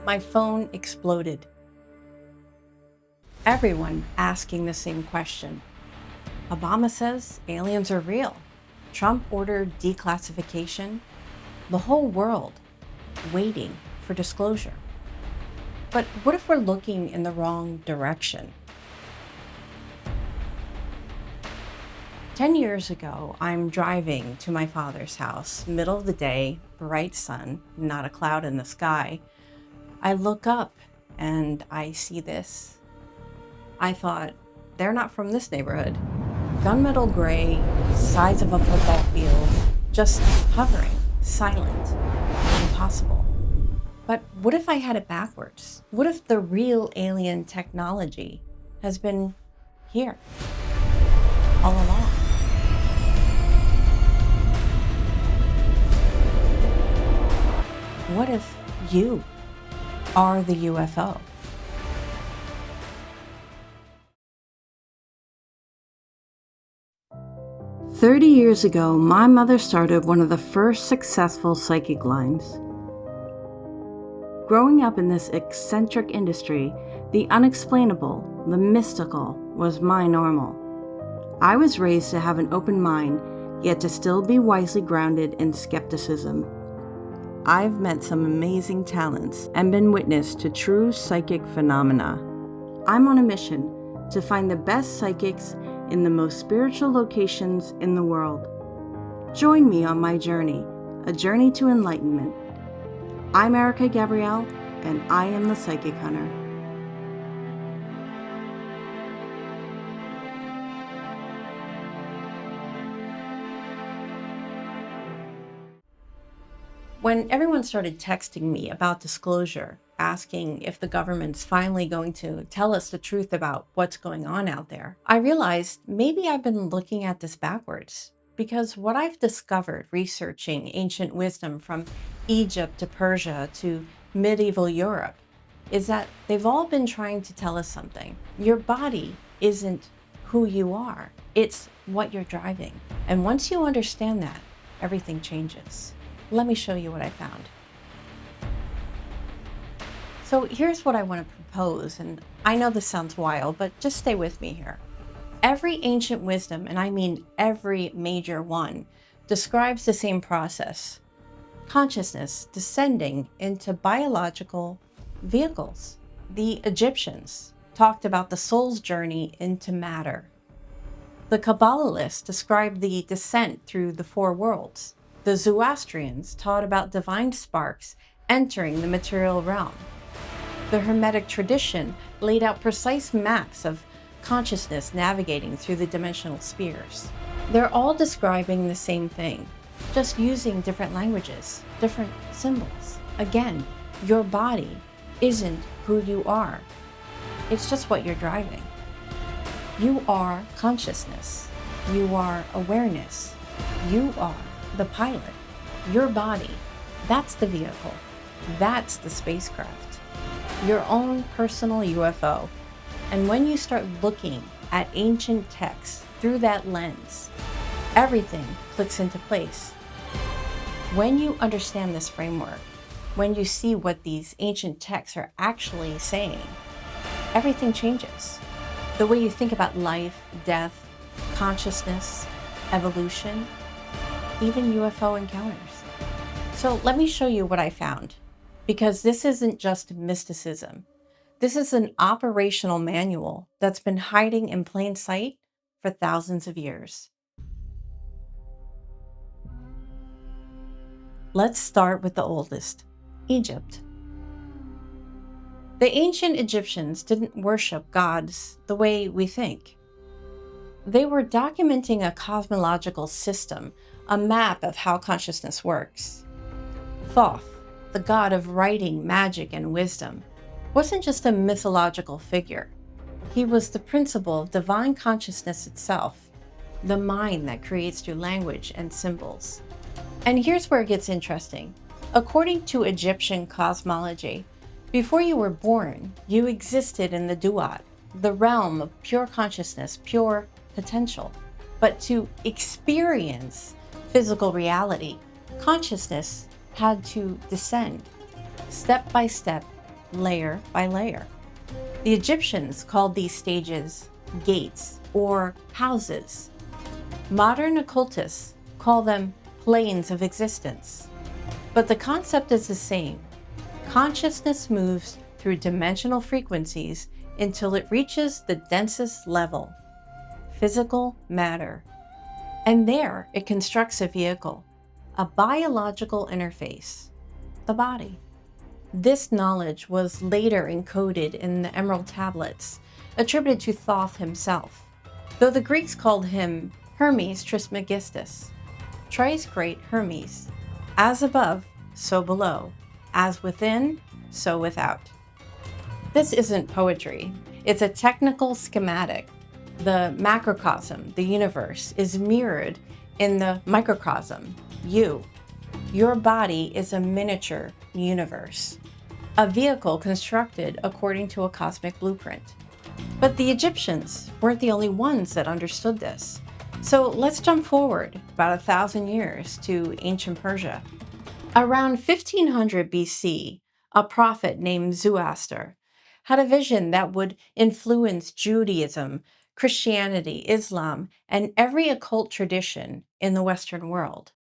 my phone exploded. Everyone asking the same question. Obama says aliens are real. Trump ordered declassification. The whole world waiting for disclosure. But what if we're looking in the wrong direction? 10 years ago, I'm driving to my father's house, middle of the day, bright sun, not a cloud in the sky. I look up and I see this. I thought, they're not from this neighborhood. Gunmetal gray, size of a football field, just hovering, silent, impossible. But what if I had it backwards? What if the real alien technology has been here all along? What if you are the UFO? "30 years ago, my mother started one of the first successful psychic lines. Growing up in this eccentric industry, the unexplainable, the mystical, was my normal. I was raised to have an open mind, yet to still be wisely grounded in skepticism. I've met some amazing talents and been witness to true psychic phenomena. I'm on a mission to find the best psychics in the most spiritual locations in the world. Join me on my journey, a journey to enlightenment. I'm Erica Gabrielle, and I am the Psychic Hunter." When everyone started texting me about disclosure, asking if the government's finally going to tell us the truth about what's going on out there, I realized maybe I've been looking at this backwards. Because what I've discovered researching ancient wisdom from Egypt to Persia to medieval Europe is that they've all been trying to tell us something. Your body isn't who you are, it's what you're driving. And once you understand that, everything changes. Let me show you what I found. So here's what I want to propose, and I know this sounds wild, but just stay with me here. Every ancient wisdom, and I mean every major one, describes the same process. Consciousness descending into biological vehicles. The Egyptians talked about the soul's journey into matter. The Kabbalists described the descent through the four worlds. The Zoroastrians taught about divine sparks entering the material realm. The Hermetic tradition laid out precise maps of consciousness navigating through the dimensional spheres. They're all describing the same thing, just using different languages, different symbols. Again, your body isn't who you are. It's just what you're driving. You are consciousness. You are awareness. You are the pilot. Your body, that's the vehicle. That's the spacecraft. Your own personal UFO. And when you start looking at ancient texts through that lens, everything clicks into place. When you understand this framework, when you see what these ancient texts are actually saying, everything changes. The way you think about life, death, consciousness, evolution, even UFO encounters. So let me show you what I found, because this isn't just mysticism. This is an operational manual that's been hiding in plain sight for thousands of years. Let's start with the oldest, Egypt. The ancient Egyptians didn't worship gods the way we think. They were documenting a cosmological system, a map of how consciousness works. Thoth, the god of writing, magic, and wisdom, wasn't just a mythological figure. He was the principle of divine consciousness itself, the mind that creates through language and symbols. And here's where it gets interesting. According to Egyptian cosmology, before you were born, you existed in the duat, the realm of pure consciousness, pure potential. But to experience physical reality, consciousness had to descend step by step layer by layer. The Egyptians called these stages gates or houses. Modern occultists call them planes of existence. But the concept is the same. Consciousness moves through dimensional frequencies until it reaches the densest level, physical matter. And there it constructs a vehicle, a biological interface, the body. This knowledge was later encoded in the Emerald Tablets, attributed to Thoth himself, though the Greeks called him Hermes Trismegistus, thrice great Hermes, as above, so below, as within, so without. This isn't poetry, it's a technical schematic. The macrocosm, the universe, is mirrored in the microcosm, you. Your body is a miniature universe, a vehicle constructed according to a cosmic blueprint. But the Egyptians weren't the only ones that understood this. So let's jump forward about 1,000 years to ancient Persia. Around 1500 BC, a prophet named Zoroaster had a vision that would influence Judaism, Christianity, Islam, and every occult tradition in the Western world.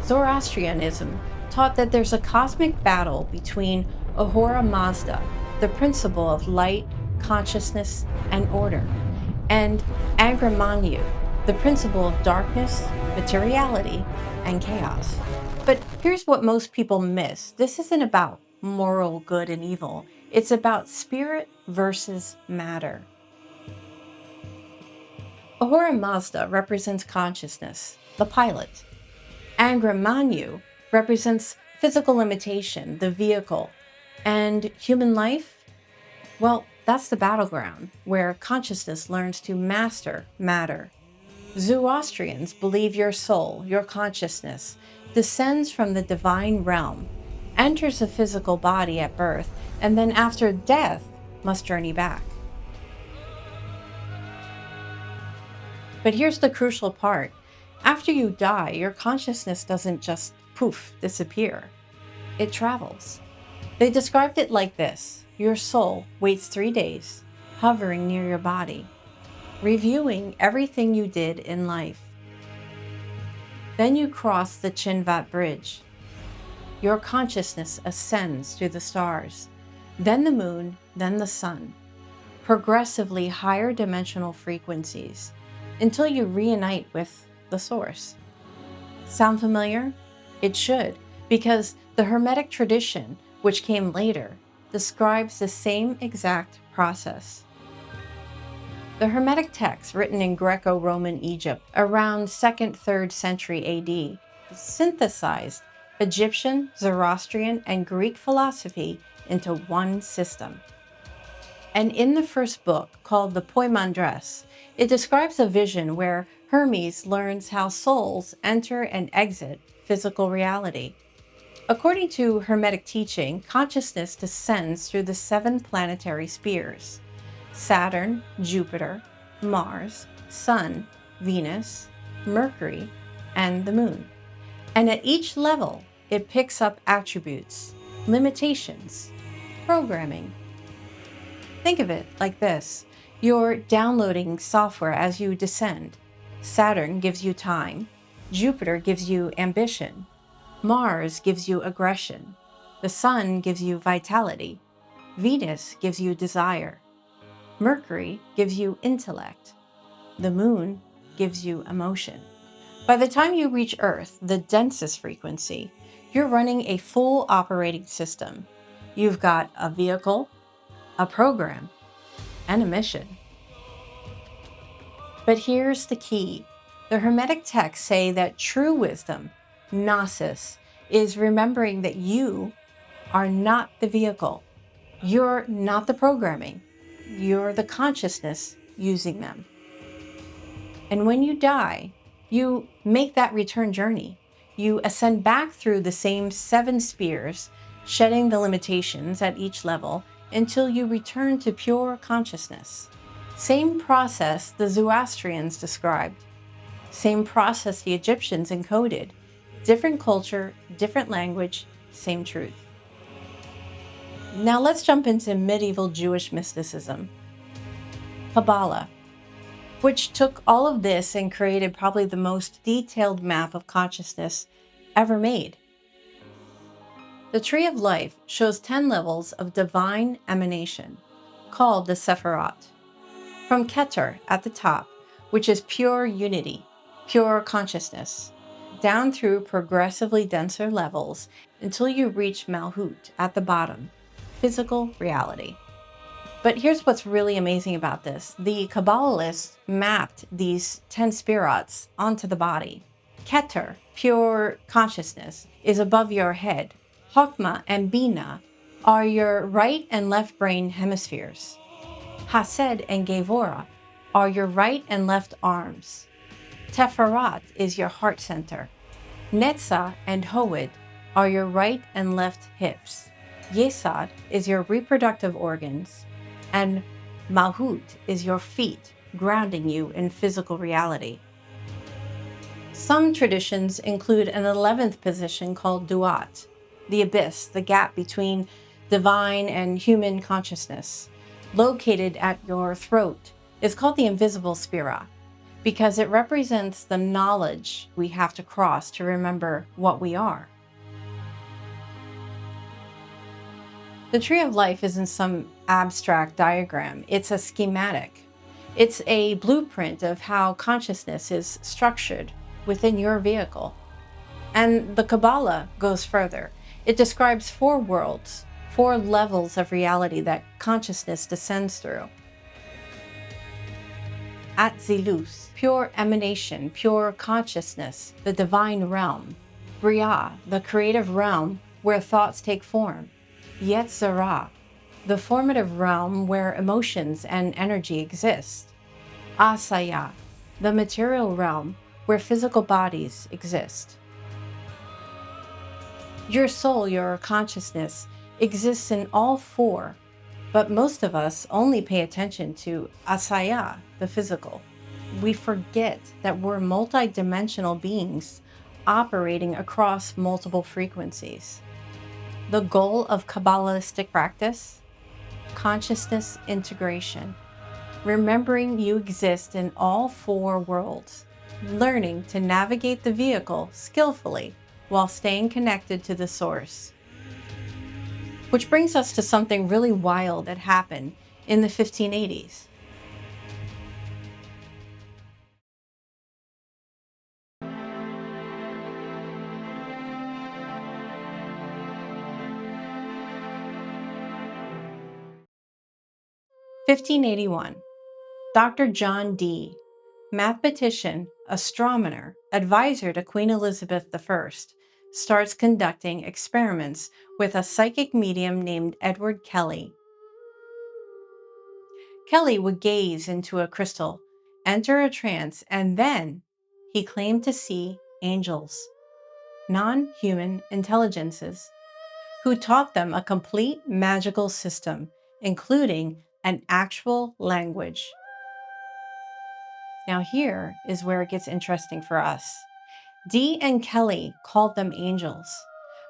Zoroastrianism taught that there's a cosmic battle between Ahura Mazda, the principle of light, consciousness, and order, and Agramanyu, the principle of darkness, materiality, and chaos. But here's what most people miss. This isn't about moral good and evil. It's about spirit versus matter. Ahura Mazda represents consciousness, the pilot. Agramanyu represents physical limitation, the vehicle. And human life? Well, that's the battleground where consciousness learns to master matter. Zoroastrians believe your soul, your consciousness, descends from the divine realm, enters a physical body at birth, and then after death must journey back. But here's the crucial part. After you die, your consciousness doesn't just poof, disappear. It travels. They described it like this. Your soul waits 3 days, hovering near your body, reviewing everything you did in life. Then you cross the Chinvat Bridge. Your consciousness ascends through the stars, then the moon, then the sun, progressively higher dimensional frequencies, until you reunite with the source. Sound familiar? It should, because the Hermetic tradition, which came later, describes the same exact process. The Hermetic texts written in Greco-Roman Egypt around 2nd, 3rd century AD synthesized Egyptian, Zoroastrian, and Greek philosophy into one system. And in the first book, called the Poimandres, it describes a vision where Hermes learns how souls enter and exit physical reality. According to Hermetic teaching, consciousness descends through the 7 planetary spheres: Saturn, Jupiter, Mars, Sun, Venus, Mercury, and the Moon. And at each level, it picks up attributes, limitations, programming. Think of it like this. You're downloading software as you descend. Saturn gives you time. Jupiter gives you ambition. Mars gives you aggression. The Sun gives you vitality. Venus gives you desire. Mercury gives you intellect. The Moon gives you emotion. By the time you reach Earth, the densest frequency, you're running a full operating system. You've got a vehicle, a program, and a mission. But here's the key. The Hermetic texts say that true wisdom, gnosis, is remembering that you are not the vehicle. You're not the programming. You're the consciousness using them. And when you die, you make that return journey. You ascend back through the same 7 spheres, shedding the limitations at each level until you return to pure consciousness. Same process the Zoroastrians described. Same process the Egyptians encoded. Different culture, different language, same truth. Now let's jump into medieval Jewish mysticism. Kabbalah, which took all of this and created probably the most detailed map of consciousness ever made. The Tree of Life shows 10 levels of divine emanation, called the Sephirot. From Keter at the top, which is pure unity, pure consciousness, down through progressively denser levels until you reach Malhut at the bottom, physical reality. But here's what's really amazing about this. The Kabbalists mapped these 10 spirits onto the body. Keter, pure consciousness, is above your head. Chokmah and Bina are your right and left brain hemispheres. Hased and Gevurah are your right and left arms. Teferat is your heart center. Netzah and Hod are your right and left hips. Yesod is your reproductive organs. And Malhut is your feet, grounding you in physical reality. Some traditions include an 11th position called Duat, the abyss, the gap between divine and human consciousness. Located at your throat is called the invisible spira because it represents the knowledge we have to cross to remember what we are. The Tree of Life isn't some abstract diagram, it's a schematic. It's a blueprint of how consciousness is structured within your vehicle. And the Kabbalah goes further. It describes 4 worlds, 4 levels of reality that consciousness descends through. Atzilus, pure emanation, pure consciousness, the divine realm. Briah, the creative realm where thoughts take form. Yetzirah, the formative realm where emotions and energy exist. Asaya, the material realm where physical bodies exist. Your soul, your consciousness, exists in all 4, but most of us only pay attention to Asaya, the physical. We forget that we're multidimensional beings operating across multiple frequencies. The goal of Kabbalistic practice? Consciousness integration. Remembering you exist in all 4 worlds. Learning to navigate the vehicle skillfully while staying connected to the source. Which brings us to something really wild that happened in the 1580s. (1581). Dr. John Dee, mathematician, astronomer, advisor to Queen Elizabeth I, starts conducting experiments with a psychic medium named Edward Kelly. Kelly would gaze into a crystal, enter a trance, and then he claimed to see angels, non-human intelligences, who taught them a complete magical system, including an actual language. Now here is where it gets interesting for us. Dee and Kelly called them angels,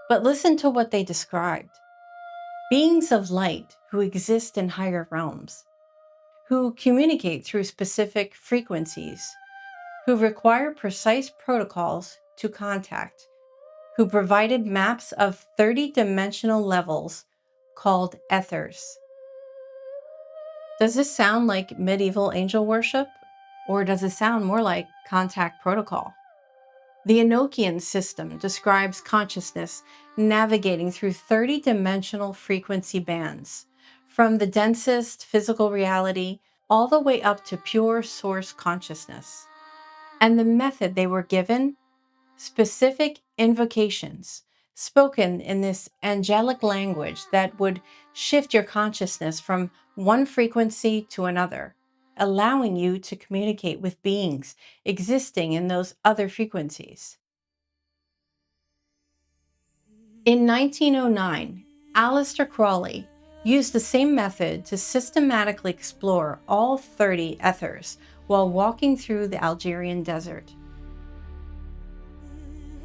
but listen to what they described. Beings of light who exist in higher realms, who communicate through specific frequencies, who require precise protocols to contact, who provided maps of 30-dimensional levels called ethers. Does this sound like medieval angel worship, or does it sound more like contact protocol? The Enochian system describes consciousness navigating through 30-dimensional frequency bands, from the densest physical reality all the way up to pure source consciousness. And the method they were given? Specific invocations, spoken in this angelic language that would shift your consciousness from one frequency to another, allowing you to communicate with beings existing in those other frequencies. In 1909, Aleister Crowley used the same method to systematically explore all 30 ethers while walking through the Algerian desert.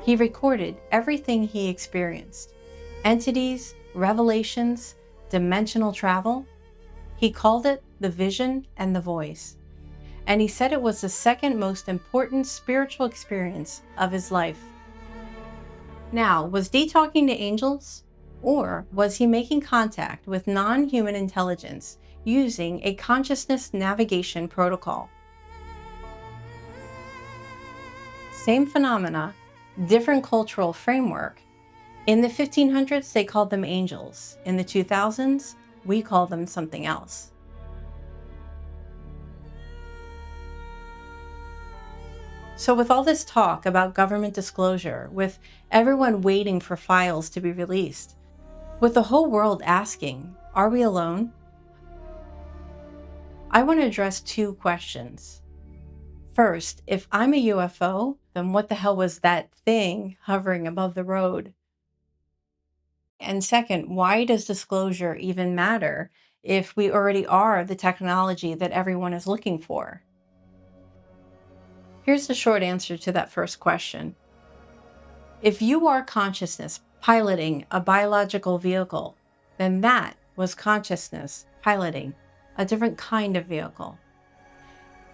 He recorded everything he experienced: entities, revelations, dimensional travel. He called it the vision and the voice. And he said it was the second most important spiritual experience of his life. Now, was Dee talking to angels? Or was he making contact with non-human intelligence using a consciousness navigation protocol? Same phenomena, different cultural framework. In the 1500s, they called them angels. In the 2000s, we call them something else. So with all this talk about government disclosure, with everyone waiting for files to be released, with the whole world asking, are we alone? I want to address two questions. First, if I'm a UFO, then what the hell was that thing hovering above the road? And second, why does disclosure even matter if we already are the technology that everyone is looking for? Here's the short answer to that first question. If you are consciousness piloting a biological vehicle, then that was consciousness piloting a different kind of vehicle.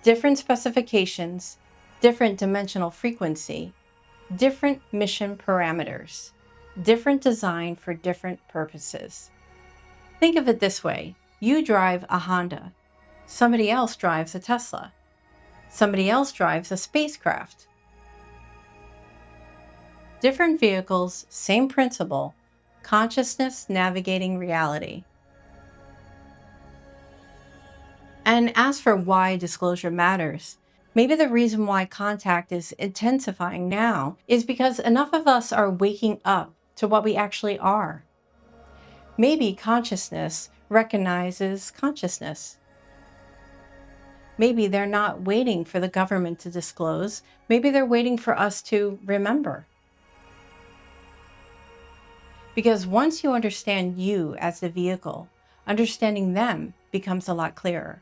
Different specifications, different dimensional frequency, different mission parameters, different design for different purposes. Think of it this way. You drive a Honda. Somebody else drives a Tesla. Somebody else drives a spacecraft. Different vehicles, same principle, consciousness navigating reality. And as for why disclosure matters, maybe the reason why contact is intensifying now is because enough of us are waking up to what we actually are. Maybe consciousness recognizes consciousness. Maybe they're not waiting for the government to disclose. Maybe they're waiting for us to remember. Because once you understand you as the vehicle, understanding them becomes a lot clearer.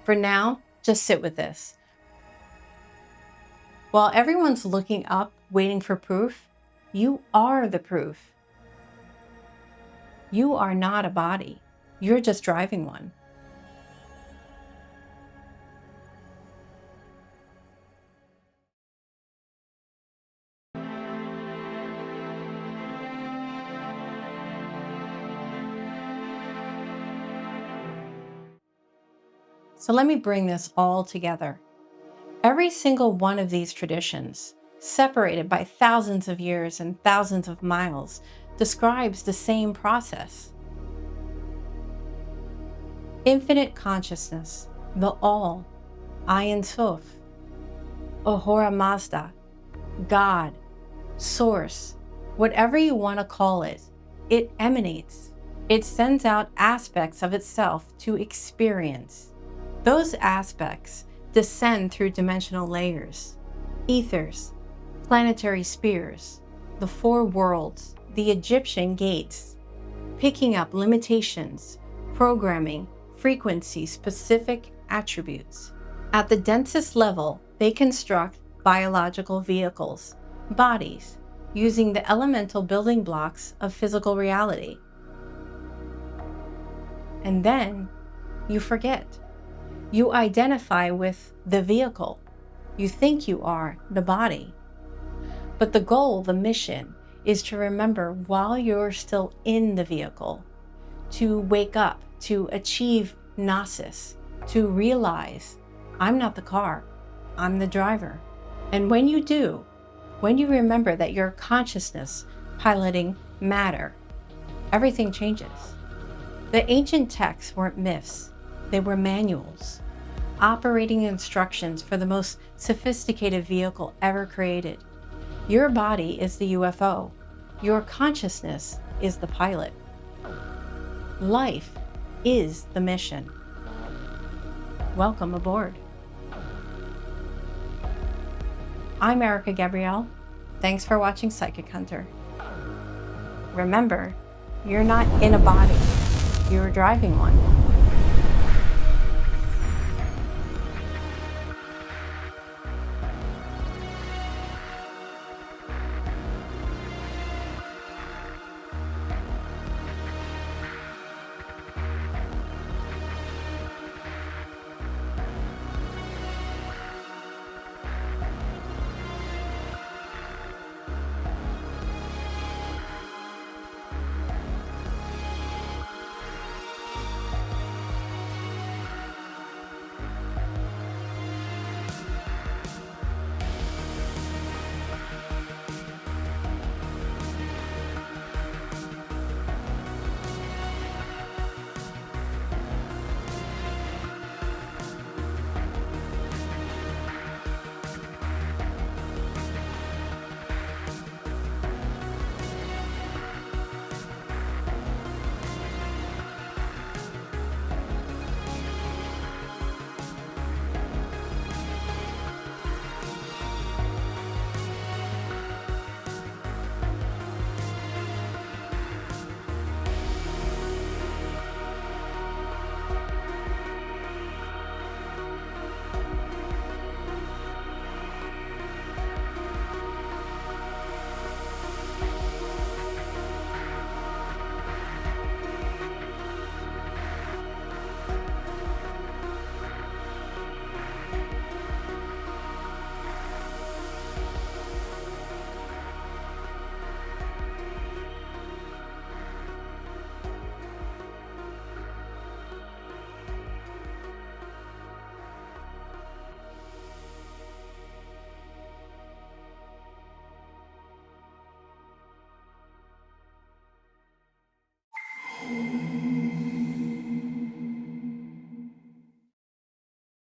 For now, just sit with this. While everyone's looking up, waiting for proof, you are the proof. You are not a body. You're just driving one. So let me bring this all together. Every single one of these traditions, separated by thousands of years and thousands of miles, describes the same process. Infinite consciousness, the All, Ein Sof, Ahura Mazda, God, Source, whatever you want to call it, it emanates. It sends out aspects of itself to experience. Those aspects descend through dimensional layers, ethers, planetary spheres, the four worlds, the Egyptian gates, picking up limitations, programming, frequency, specific attributes. At the densest level, they construct biological vehicles, bodies, using the elemental building blocks of physical reality. And then you forget. You identify with the vehicle. You think you are the body. But the goal, the mission, is to remember while you're still in the vehicle, to wake up, to achieve gnosis, to realize, I'm not the car, I'm the driver. And when you do, when you remember that you're consciousness piloting matter, everything changes. The ancient texts weren't myths. They were manuals, operating instructions for the most sophisticated vehicle ever created. Your body is the UFO. Your consciousness is the pilot. Life is the mission. Welcome aboard. I'm Erica Gabrielle. Thanks for watching Psychic Hunter. Remember, you're not in a body, you're driving one.